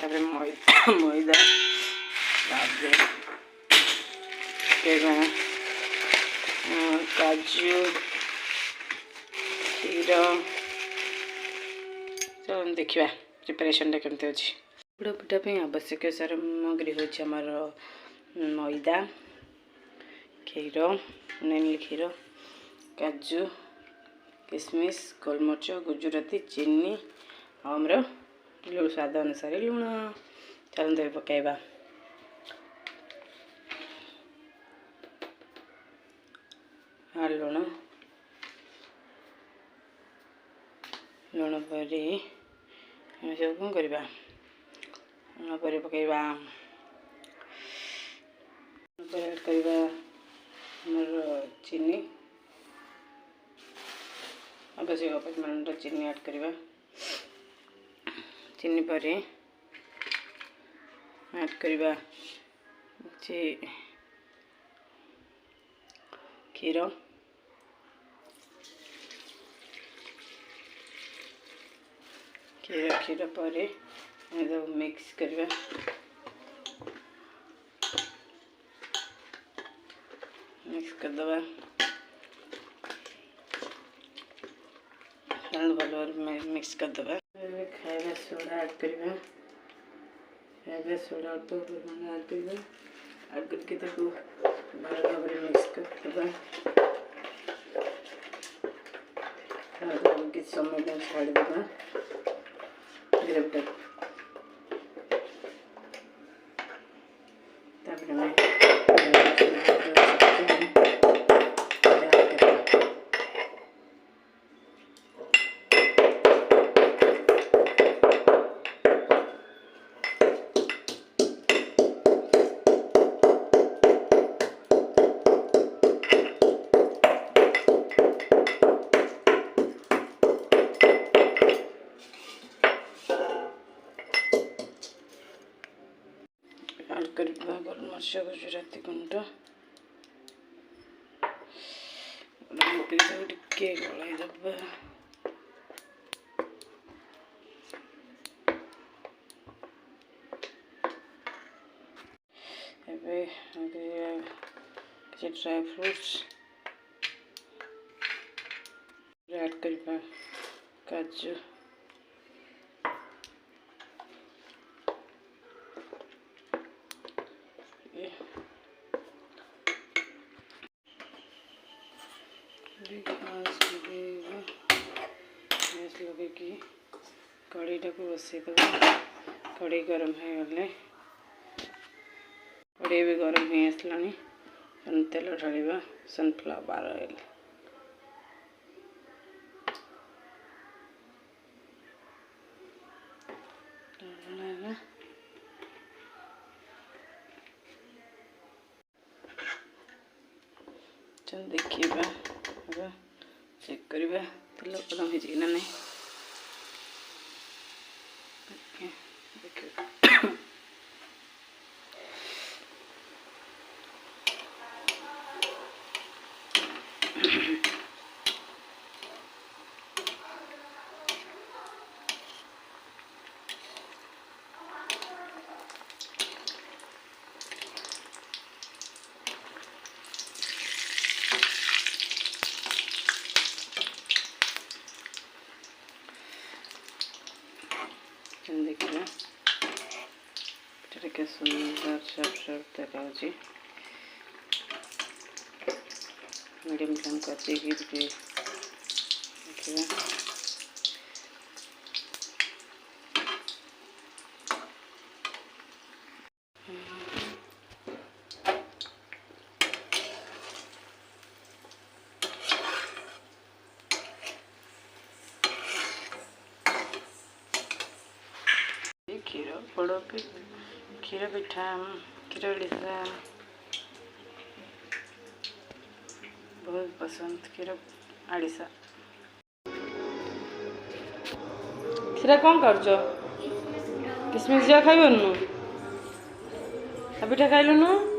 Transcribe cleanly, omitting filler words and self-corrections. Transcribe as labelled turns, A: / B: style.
A: तापर मैदा काजू क्षीर सब देखा प्रिपरेशन केमती अच्छी पोड़ पिठापी आवश्यक सामग्री हूँ मैदा क्षीर नील क्षीर काजू किशमिश गोलमरिच गुजराती चीनी आमर स्वाद अनुसार लुण चलते पकाइबा लुण लुण पर सब कौन करवा लुण पर पकाइबा ऐड करवा चीनी आवश्यक परिमाण चीनी ऐड करवा चीनी पर ऐड करवा क्षीर क्षीर पर मिक्स करवा मिक्स करदे भल मिक्स करदे खाଇବା सोडा ऐड करवा खाଇବା सोडा अल्प परिमाण ऐड करवा ऐड करके भल भाव मिक्स करदे किसी समय छाड़देवा ग्रेवी ऐड करवा गोलमरिच गुजराती गुंड टे गलईदे किसी ड्राई फ्रूट्स ऐड करवा काजू गैस लगे कि कढ़ी टाक बसईद कढ़ी गरम हो गले कढ़ी भी गरम हो आसला तेल ढालिबा सनफ्लावर ऑयल चल देखिए चेक करवा तेल गरम हो ना नहीं देखिए के सुंदर सब देखा मीडियम फ्लेम कर देखिए क्षीर पिठा क्षीर लिसा बहुत पसंद क्षीर आड़िशा क्षीर कौन कर किसमिस जा खाइबनु पिठा खाइलुनु